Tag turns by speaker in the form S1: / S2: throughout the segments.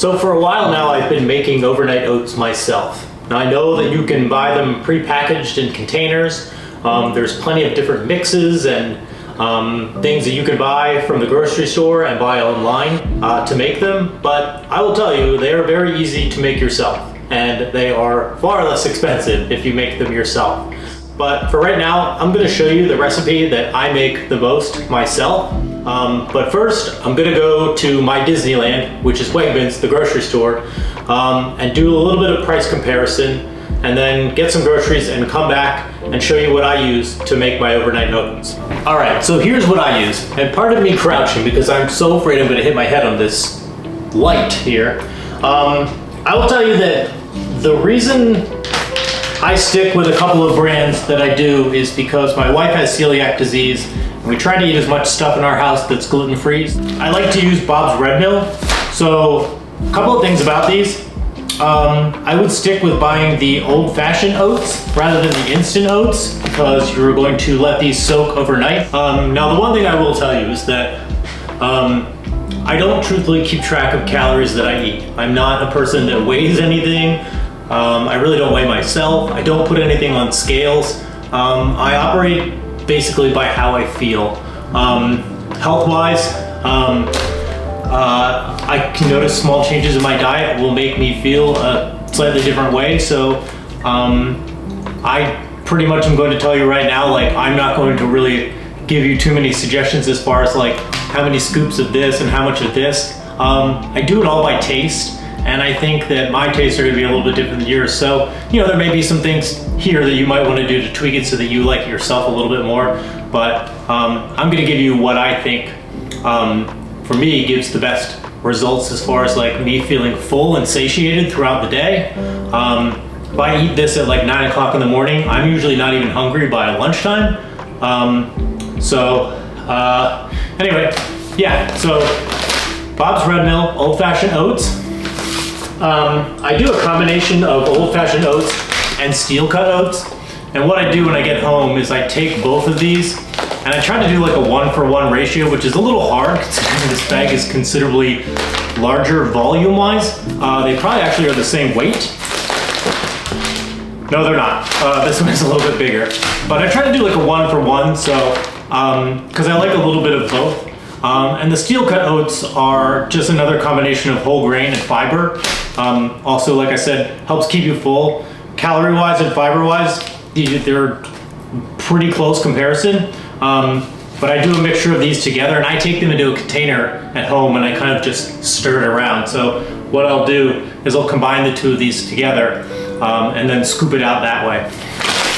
S1: So for a while now, I've been making overnight oats myself. Now I know that you can buy them pre-packaged in containers. There's plenty of different mixes and things that you can buy from the grocery store and buy online to make them. But I will tell you, they are very easy to make yourself, and they are far less expensive if you make them yourself. But for right now, I'm going to show you the recipe that I make the most myself. But first, I'm going to go to my Disneyland, which is Wegmans, the grocery store, and do a little bit of price comparison, and then get some groceries and come back and show you what I use to make my overnight oats. All right, so here's what I use. And pardon me crouching because I'm so afraid I'm going to hit my head on this light here. I will tell you that the reason I stick with a couple of brands that I do is because my wife has celiac disease and we try to eat as much stuff in our house that's gluten-free. I like to use Bob's Red Mill. So a couple of things about these. I would stick with buying the old-fashioned oats rather than the instant oats because you're going to let these soak overnight. Now the one thing I will tell you is that I don't truthfully keep track of calories that I eat. I'm not a person that weighs anything. I really don't weigh myself. I don't put anything on scales. I operate basically by how I feel. Health-wise, I can notice small changes in my diet will make me feel a slightly different way. So I pretty much am going to tell you right now, like, I'm not going to really give you too many suggestions as far as like how many scoops of this and how much of this. I do it all by taste. And I think that my tastes are going to be a little bit different than yours. So, you know, there may be some things here that you might want to do to tweak it so that you like it yourself a little bit more. But I'm going to give you what I think, for me, gives the best results as far as like me feeling full and satiated throughout the day. If I eat this at like 9 o'clock in the morning, I'm usually not even hungry by lunchtime. Anyway, yeah, so Bob's Red Mill old-fashioned oats. I do a combination of old-fashioned oats and steel-cut oats. And what I do when I get home is I take both of these and I try to do like a 1-for-1 ratio, which is a little hard considering this bag is considerably larger volume-wise. They probably actually are the same weight. No, they're not. This one is a little bit bigger. But I try to do like a 1-for-1, so, because I like a little bit of both. And the steel-cut oats are just another combination of whole grain and fiber. Also, like I said, helps keep you full. Calorie-wise and fiber-wise, they're pretty close comparison. But I do a mixture of these together, and I take them into a container at home, and I kind of just stir it around. So what I'll do is I'll combine the two of these together, and then scoop it out that way.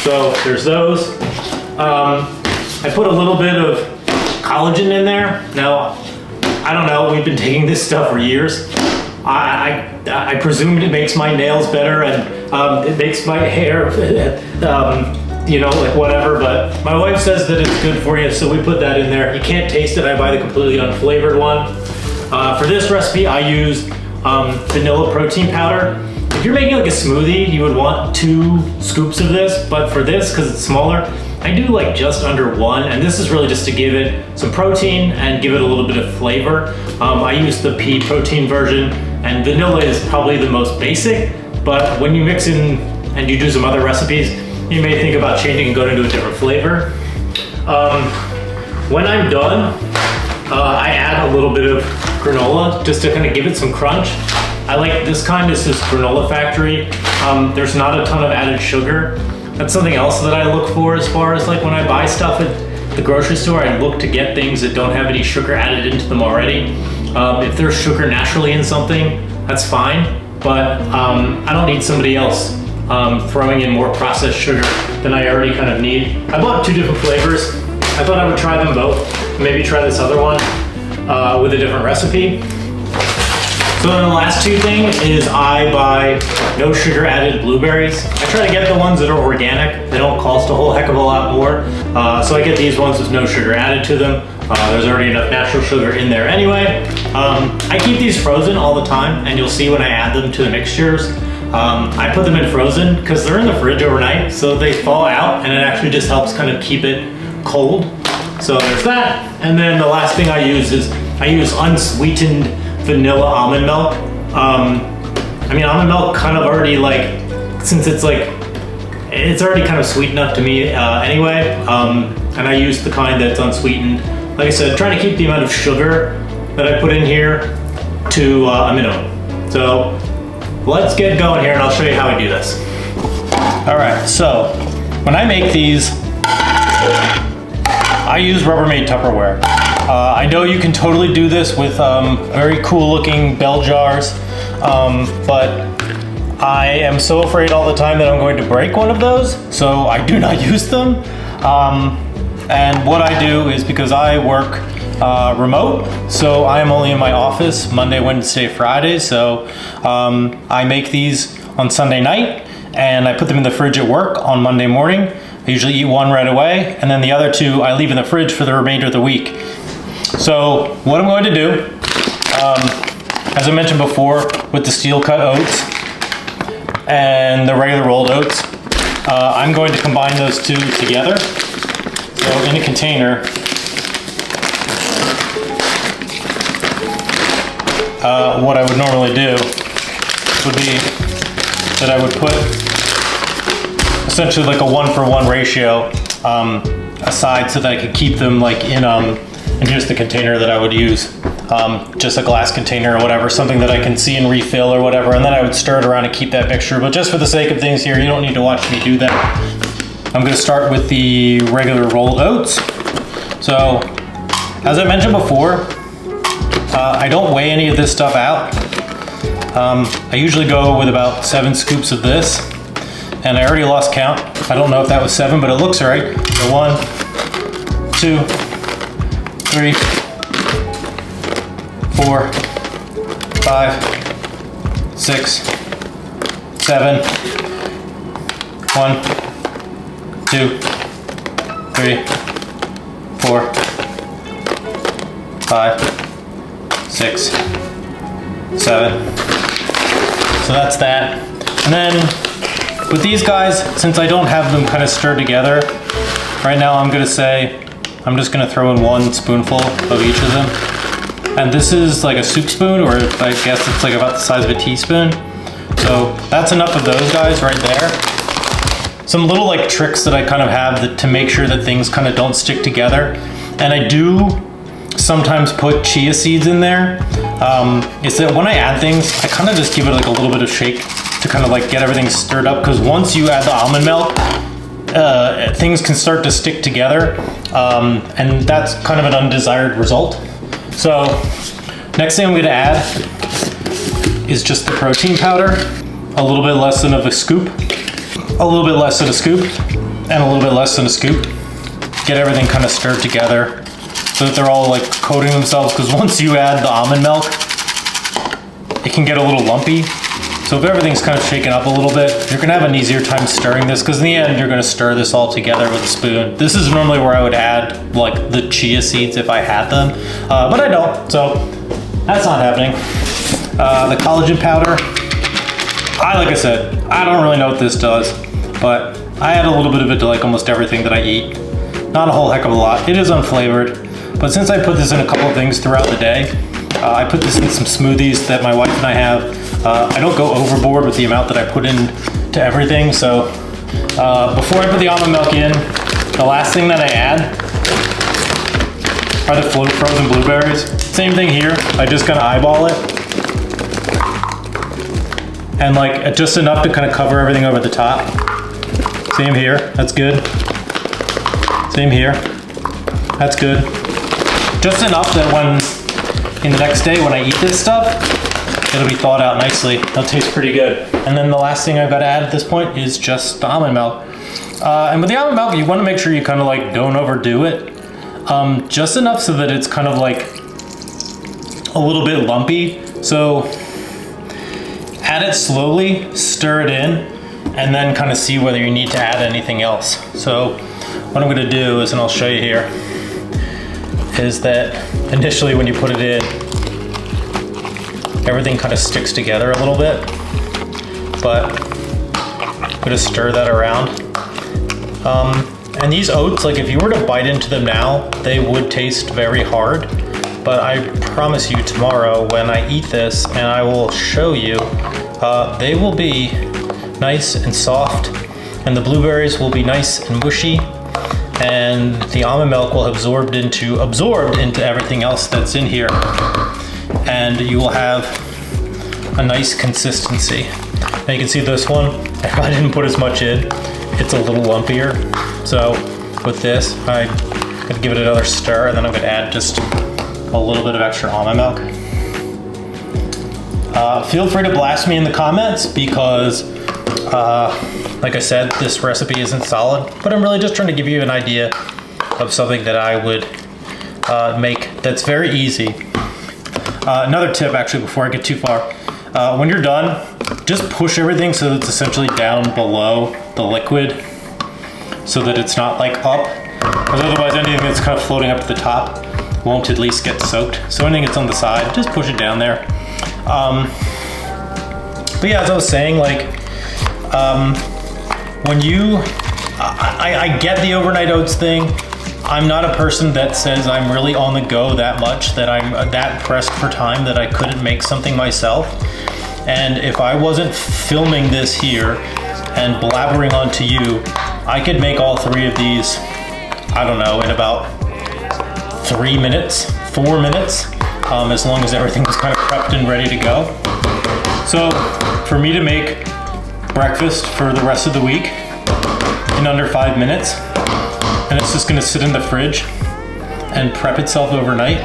S1: So there's those. I put a little bit of collagen in there. Now, I don't know, we've been taking this stuff for years. I presume it makes my nails better and it makes my hair, you know, like whatever, but my wife says that it's good for you, so we put that in there. You can't taste it, I buy the completely unflavored one. For this recipe, I use vanilla protein powder. If you're making like a smoothie, you would want 2 scoops of this, but for this, because it's smaller, I do like just under 1, and this is really just to give it some protein and give it a little bit of flavor. I use the pea protein version, and vanilla is probably the most basic, but when you mix in and you do some other recipes, you may think about changing and going into a different flavor. When I'm done, I add a little bit of granola just to kind of give it some crunch. I like this kind. This is Granola Factory. There's not a ton of added sugar. That's something else that I look for as far as like when I buy stuff at the grocery store, I look to get things that don't have any sugar added into them already. If there's sugar naturally in something, that's fine, but I don't need somebody else throwing in more processed sugar than I already kind of need. I bought 2 different flavors. I thought I would try them both. Maybe try this other one with a different recipe. So then the last 2 things is I buy no sugar added blueberries. I try to get the ones that are organic. They don't cost a whole heck of a lot more. So I get these ones with no sugar added to them. There's already enough natural sugar in there anyway. I keep these frozen all the time, and you'll see when I add them to the mixtures. I put them in frozen because they're in the fridge overnight, so they thaw out, and it actually just helps kind of keep it cold. So there's that. And then the last thing I use is I use unsweetened vanilla almond milk. I mean, almond milk kind of already like, since it's like, it's already kind of sweet enough to me anyway, and I use the kind that's unsweetened. Like I said, trying to keep the amount of sugar that I put in here to a minimum. So let's get going here and I'll show you how I do this. All right, so when I make these, I use Rubbermaid Tupperware. I know you can totally do this with very cool looking bell jars, but I am so afraid all the time that I'm going to break one of those, so I do not use them. And what I do is, because I work remote, so I am only in my office Monday, Wednesday, Friday, so I make these on Sunday night and I put them in the fridge at work on Monday morning. I usually eat one right away, and then the other two I leave in the fridge for the remainder of the week. So what I'm going to do, as I mentioned before, with the steel cut oats and the regular rolled oats, I'm going to combine those two together. So in a container, what I would normally do would be that I would put essentially like a 1-for-1 ratio aside so that I could keep them like in here's the container that I would use, just a glass container or whatever, something that I can see and refill or whatever, and then I would stir it around and keep that mixture. But just for the sake of things here, you don't need to watch me do that. I'm going to start with the regular rolled oats. So as I mentioned before, I don't weigh any of this stuff out. I usually go with about 7 scoops of this, and I already lost count. I don't know if that was 7, but it looks all right. So 1, 2, 3, 4, 5, 6, 7. 1, 2, 3, 4, 5, 6, 7. So that's that. And then with these guys, since I don't have them kind of stirred together, right now I'm gonna say, I'm just gonna throw in 1 spoonful of each of them. And this is like a soup spoon, or I guess it's like about the size of a teaspoon. So that's enough of those guys right there. Some little like tricks that I kind of have to make sure that things kind of don't stick together. And I do sometimes put chia seeds in there. Is that when I add things, I kind of just give it like a little bit of shake to kind of like get everything stirred up, because once you add the almond milk, things can start to stick together, and that's kind of an undesired result. So next thing I'm going to add is just the protein powder, a little bit less than a scoop, a little bit less than a scoop, and a little bit less than a scoop. Get everything kind of stirred together so that they're all like coating themselves, because once you add the almond milk, it can get a little lumpy. So if everything's kind of shaken up a little bit, you're gonna have an easier time stirring this, because in the end, you're gonna stir this all together with a spoon. This is normally where I would add like the chia seeds if I had them, but I don't, so that's not happening. The collagen powder, like I said, I don't really know what this does, but I add a little bit of it to like almost everything that I eat. Not a whole heck of a lot. It is unflavored, but since I put this in a couple of things throughout the day, I put this in some smoothies that my wife and I have. I don't go overboard with the amount that I put in to everything, so before I put the almond milk in, the last thing that I add are the frozen blueberries. Same thing here, I just kind of eyeball it. And like just enough to kind of cover everything over the top. Same here, that's good. Same here, that's good. Just enough that when, in the next day when I eat this stuff, it'll be thawed out nicely. It'll taste pretty good. And then the last thing I've got to add at this point is just the almond milk. And with the almond milk, you want to make sure you kind of like don't overdo it. Just enough so that it's kind of like a little bit lumpy. So add it slowly, stir it in, and then kind of see whether you need to add anything else. So what I'm going to do is, and I'll show you here, is that initially when you put it in, everything kind of sticks together a little bit, but I'm going to stir that around. And these oats, like if you were to bite into them now, they would taste very hard. but I promise you tomorrow when I eat this, and I will show you, they will be nice and soft, and the blueberries will be nice and mushy, and the almond milk will have absorbed into everything else that's in here, and you will have a nice consistency. Now you can see this one, I didn't put as much in. It's a little lumpier. So with this, I'm gonna give it another stir, and then I'm gonna add just a little bit of extra almond milk. Feel free to blast me in the comments because, like I said, this recipe isn't solid, but I'm really just trying to give you an idea of something that I would make that's very easy. Another tip, actually, before I get too far, when you're done, just push everything so that it's essentially down below the liquid so that it's not like up, because otherwise anything that's kind of floating up at the top won't at least get soaked. So anything that's on the side, just push it down there. But yeah, as I was saying, like, when you, I get the overnight oats thing. I'm not a person that says I'm really on the go that much, that I'm that pressed for time that I couldn't make something myself. And if I wasn't filming this here and blabbering onto you, I could make all three of these, I don't know, in about 3 minutes, 4 minutes, as long as everything was kind of prepped and ready to go. So for me to make breakfast for the rest of the week in under 5 minutes, and it's just gonna sit in the fridge and prep itself overnight,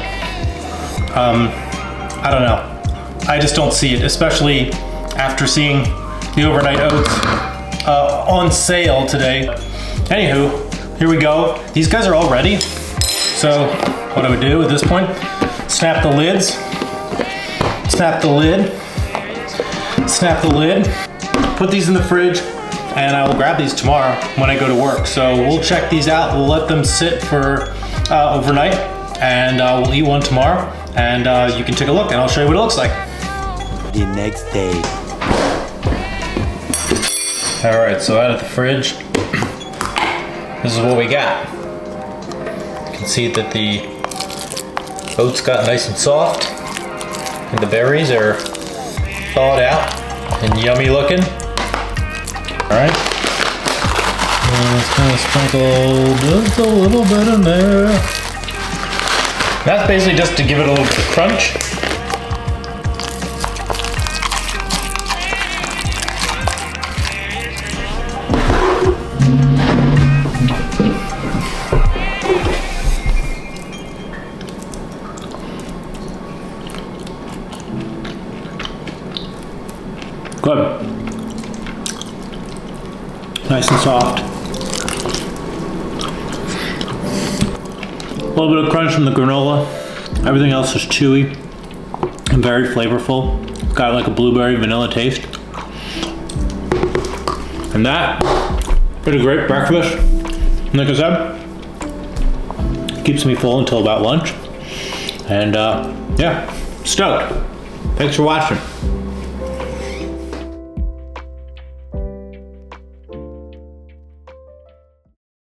S1: I don't know. I just don't see it, especially after seeing the overnight oats on sale today. Anywho, here we go. These guys are all ready. So what I would do at this point, snap the lids, snap the lid, snap the lid, put these in the fridge, and I will grab these tomorrow when I go to work. So we'll check these out. We'll let them sit for overnight, and we'll eat one tomorrow. And you can take a look, and I'll show you what it looks like.
S2: The next day.
S1: All right, so out of the fridge, this is what we got. You can see that the oats got nice and soft, and the berries are thawed out and yummy looking. All right, and it's gonna sprinkle just a little bit in there. That's basically just to give it a little bit of crunch.
S3: Good. Nice and soft. A little bit of crunch from the granola. Everything else is chewy and very flavorful. Got like a blueberry vanilla taste. And that is a great breakfast. Like I said, keeps me full until about lunch. And yeah, stoked. Thanks for watching.